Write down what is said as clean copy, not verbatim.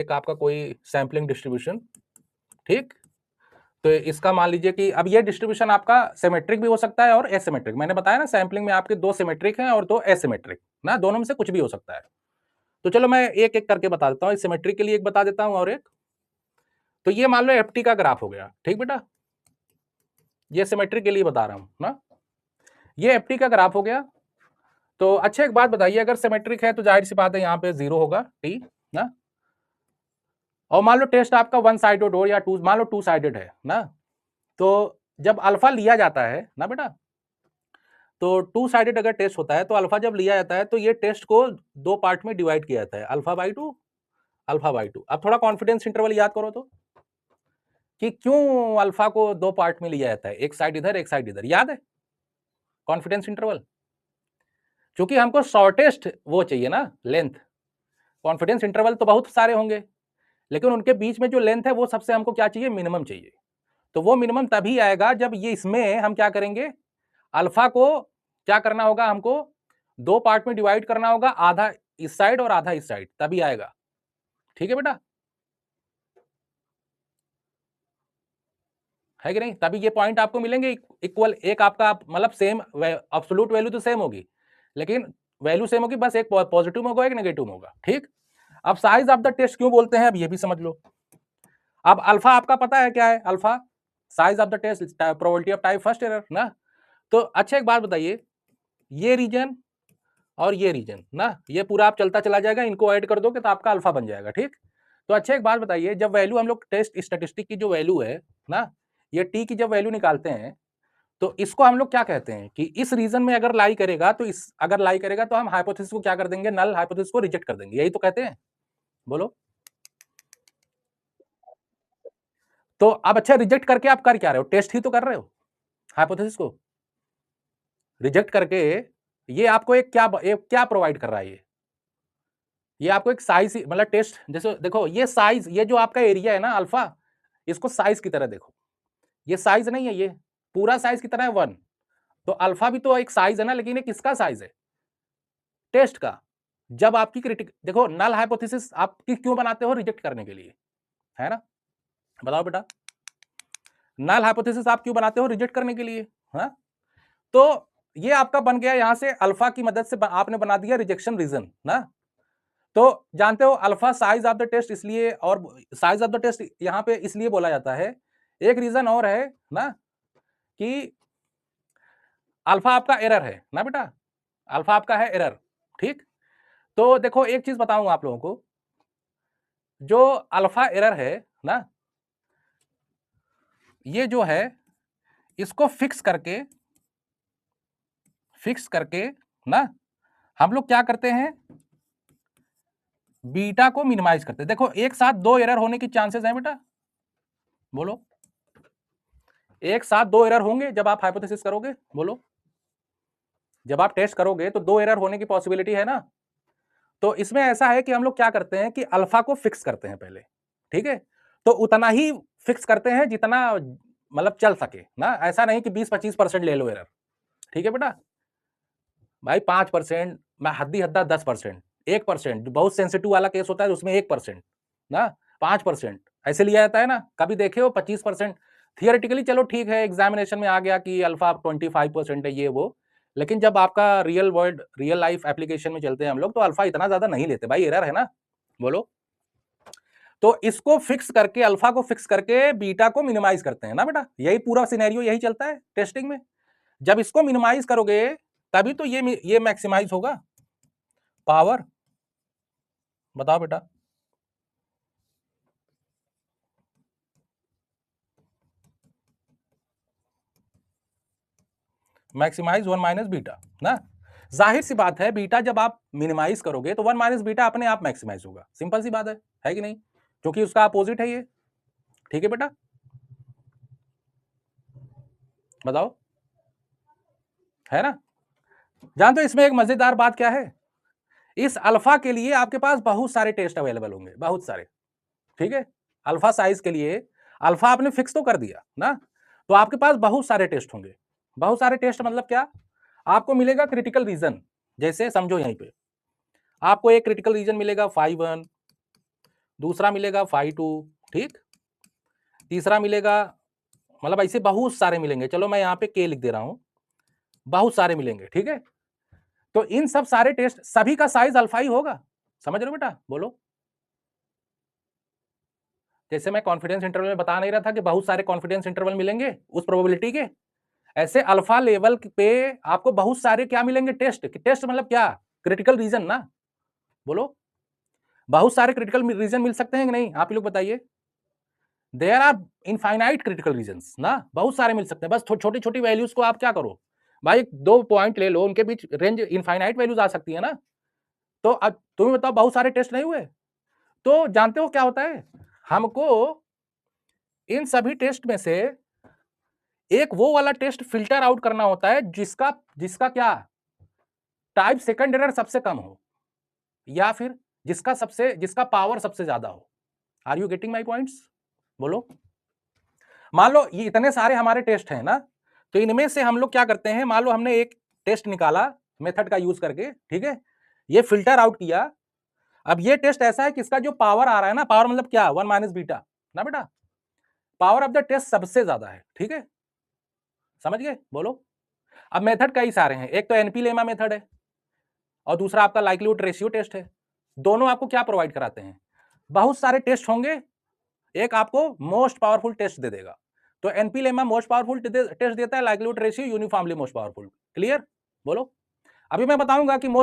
एक आपका कोई सैम्पलिंग डिस्ट्रीब्यूशन, ठीक। तो इसका मान लीजिए कि अब ये डिस्ट्रीब्यूशन आपका सिमेट्रिक भी हो सकता है और एसिमेट्रिक। मैंने बताया ना सैम्पलिंग में आपके दो सिमेट्रिक हैं और दो एसिमेट्रिक ना, दोनों में से कुछ भी हो सकता है। तो चलो मैं एक एक करके बता देता हूँ। सिमेट्रिक के लिए एक बता देता हूँ और एक, तो ये मान लो एफटी का ग्राफ हो गया, ठीक बेटा। ये सिमेट्रिक के लिए बता रहा हूं ना, ये एफटी का ग्राफ हो गया। तो अच्छा एक बात बताइए, अगर सिमेट्रिक है तो जाहिर सी बात है यहाँ पे 0 होगा टी ना। और मान लो टेस्ट आपका वन साइडेड हो या टू, मान लो टू साइडेड है ना, तो जब अल्फा लिया जाता है ना बेटा, तो टू साइडेड अगर टेस्ट होता है तो अल्फा जब लिया जाता है तो ये टेस्ट को दो पार्ट में डिवाइड किया जाता है, alpha by two, alpha by two. अब थोड़ा कॉन्फिडेंस इंटरवल याद करो तो, कि क्यों अल्फा को दो पार्ट में लिया जाता है, एक साइड इधर एक साइड इधर, याद है कॉन्फिडेंस इंटरवल? क्योंकि हमको शॉर्टेस्ट वो चाहिए ना लेंथ। कॉन्फिडेंस इंटरवल तो बहुत सारे होंगे, लेकिन उनके बीच में जो लेंथ है वो सबसे हमको क्या चाहिए, मिनिमम चाहिए। तो वो मिनिमम तभी आएगा जब ये इसमें हम क्या करेंगे, अल्फा को क्या करना होगा, हमको दो पार्ट में डिवाइड करना होगा, आधा इस साइड और आधा इस साइड, तभी आएगा। ठीक है बेटा, है कि नहीं? तभी ये पॉइंट आपको मिलेंगे इक्वल। एक आपका मतलब सेम एब्सोल्यूट वैल्यू तो सेम होगी, लेकिन वैल्यू सेम होगी, बस एक पॉजिटिव होगा एक नेगेटिव होगा। ठीक। अब साइज ऑफ द टेस्ट क्यों बोलते हैं, अब ये भी समझ लो। अब अल्फा आपका पता है क्या है, alpha size of the test probability of type first error ना। तो अच्छा एक बात बताइए, ये रीजन और ये रीजन ना, ये पूरा आप चलता चला जाएगा, इनको ऐड कर दोगे तो आपका अल्फा बन जाएगा। ठीक। तो अच्छा एक बात बताइए, जब वैल्यू हम लोग टेस्ट स्टैटिस्टिक की जो वैल्यू है ना, ये टी की जब वैल्यू निकालते हैं तो इसको हम लोग क्या कहते हैं कि इस रीजन में अगर लाई करेगा तो इस अगर लाई करेगा तो हम हाइपोथेसिस को क्या कर देंगे, नल हाइपोथेसिस को रिजेक्ट कर देंगे, यही तो कहते हैं। बोलो। तो अब अच्छा रिजेक्ट करके आप कर क्या रहे हो, टेस्ट ही तो कर रहे हो हाइपोथेसिस को रिजेक्ट करके। ये आपको एक क्या प्रोवाइड कर रहा है, ये आपको एक साइज मतलब टेस्ट, जैसे देखो ये साइज, ये जो आपका एरिया है ना अल्फा, इसको साइज की तरह देखो, ये साइज नहीं है, ये पूरा साइज की तरह है वन। तो अल्फा भी तो एक साइज है ना, लेकिन ये किसका साइज है, टेस्ट का। जब आपकी क्रिटिक देखो, नल हाइपोथेसिस आपकी क्यों बनाते हो, रिजेक्ट करने के लिए, है ना। बताओ बेटा, नल हाइपोथेसिस आप क्यों बनाते हो, रिजेक्ट करने के लिए। हाँ, तो ये आपका बन गया, यहां से अल्फा की मदद से आपने बना दिया रिजेक्शन रीजन ना। तो जानते हो alpha size of the test इसलिए, और साइज ऑफ द टेस्ट यहां पे इसलिए बोला जाता है, एक रीजन और है ना, कि अल्फा आपका एरर है ना बेटा, अल्फा आपका है एरर। ठीक। तो देखो एक चीज बताऊं आप लोगों को, जो अल्फा एरर है ना, ये जो है इसको फिक्स करके ना, हम लोग क्या करते हैं, बीटा को मिनिमाइज करते हैं। देखो एक साथ दो एरर होने की चांसेस है बेटा, बोलो। एक साथ दो एरर होंगे जब आप हाइपोथेसिस करोगे, बोलो। जब आप टेस्ट करोगे तो दो एरर होने की पॉसिबिलिटी है ना। तो इसमें ऐसा है कि हम लोग क्या करते हैं कि अल्फा को फिक्स करते हैं पहले। ठीक है, तो उतना ही फिक्स करते हैं जितना मतलब चल सके ना, ऐसा नहीं कि 20-25% ले लो एरर। ठीक है बेटा, भाई 5%, मैं हद्दी हद्दा 10%, 1%, बहुत सेंसिटिव वाला केस होता है उसमें 1% ना, 5% ऐसे लिया जाता है ना। कभी देखे हो 25%? थियोरेटिकली चलो ठीक है, एग्जामिनेशन में आ गया कि अल्फा 25% है ये वो, लेकिन जब आपका real world real life application में चलते हैं हम लोग, तो अल्फा इतना ज्यादा नहीं लेते भाई, एरर है ना, बोलो। तो इसको फिक्स करके, अल्फा को फिक्स करके बीटा को मिनिमाइज करते हैं ना बेटा, यही पूरा सिनेरियो यही चलता है टेस्टिंग में। जब इसको मिनिमाइज करोगे तभी तो ये मैक्सिमाइज होगा पावर। बताओ बेटा, मैक्सिमाइज वन माइनस बीटा ना। जाहिर सी बात है, बीटा जब आप मिनिमाइज करोगे तो वन माइनस बीटा अपने आप मैक्सिमाइज होगा, सिंपल सी बात है कि नहीं, क्योंकि उसका अपोजिट है ये। ठीक है बेटा, बताओ, है ना। जानते हो इसमें एक मजेदार बात क्या है, इस अल्फा के लिए आपके पास बहुत सारे टेस्ट अवेलेबल होंगे, बहुत सारे। ठीक है, अल्फा साइज के लिए अल्फा आपने फिक्स तो कर दिया ना, तो आपके पास बहुत सारे टेस्ट होंगे। बहुत सारे टेस्ट मतलब क्या, आपको मिलेगा क्रिटिकल रीजन, जैसे समझो यहीं पे आपको एक क्रिटिकल रीजन मिलेगा 5-1, दूसरा मिलेगा फाई 2, ठीक। तीसरा मिलेगा, मतलब ऐसे बहुत सारे मिलेंगे, चलो मैं यहाँ पे के लिख दे रहा हूं, बहुत सारे मिलेंगे, ठीक है। तो इन सब सारे टेस्ट सभी का साइज अल्फा ही होगा, समझ रहे हो बेटा, बोलो। जैसे मैं कॉन्फिडेंस इंटरवल में बता नहीं रहा था कि बहुत सारे कॉन्फिडेंस इंटरवल मिलेंगे उस प्रोबेबिलिटी के, ऐसे अल्फा लेवल पे आपको बहुत सारे क्या मिलेंगे, टेस्ट। टेस्ट मतलब क्या, क्रिटिकल रीजन ना, बोलो। बहुत सारे क्रिटिकल रीजन मिल सकते हैं कि नहीं, आप लोग बताइए। There are infinite critical regions ना, बहुत सारे मिल सकते हैं, बस छोटी छोटी वैल्यूज को आप क्या करो भाई, 2 पॉइंट ले लो, उनके बीच रेंज इनफाइनाइट वैल्यूज आ सकती है ना। तो अब तुम्हें बताओ, बहुत सारे टेस्ट नहीं हुए, तो जानते हो क्या होता है, हमको इन सभी टेस्ट में से एक वो वाला टेस्ट फिल्टर आउट करना होता है जिसका जिसका क्या टाइप सेकंड एरर सबसे कम हो, या फिर जिसका पावर सबसे ज्यादा हो। Are you getting my points, बोलो। मान लो ये इतने सारे हमारे टेस्ट हैं ना, तो इनमें से हम लोग क्या करते हैं, मान लो हमने एक टेस्ट निकाला मेथड का यूज करके, ठीक है, ये फिल्टर आउट किया। अब ये टेस्ट ऐसा है कि इसका जो पावर आ रहा है ना, पावर मतलब क्या, 1 माइनस बीटा ना बेटा, पावर ऑफ द टेस्ट सबसे ज्यादा है, ठीक है, समझ गए, बोलो। अब मेथड कई सारे हैं, एक तो एनपी लेमा मेथड है और दूसरा आपका लाइक्लीहुड रेशियो टेस्ट है। दोनों आपको क्या प्रोवाइड कराते हैं, बहुत सारे टेस्ट होंगे, एक आपको मोस्ट पावरफुल टेस्ट दे देगा। तो NP lemma most powerful test देता है, likelihood ratio uniformly most powerful. Clear, बोलो। अभी मैं बताऊंगा कि मोस्ट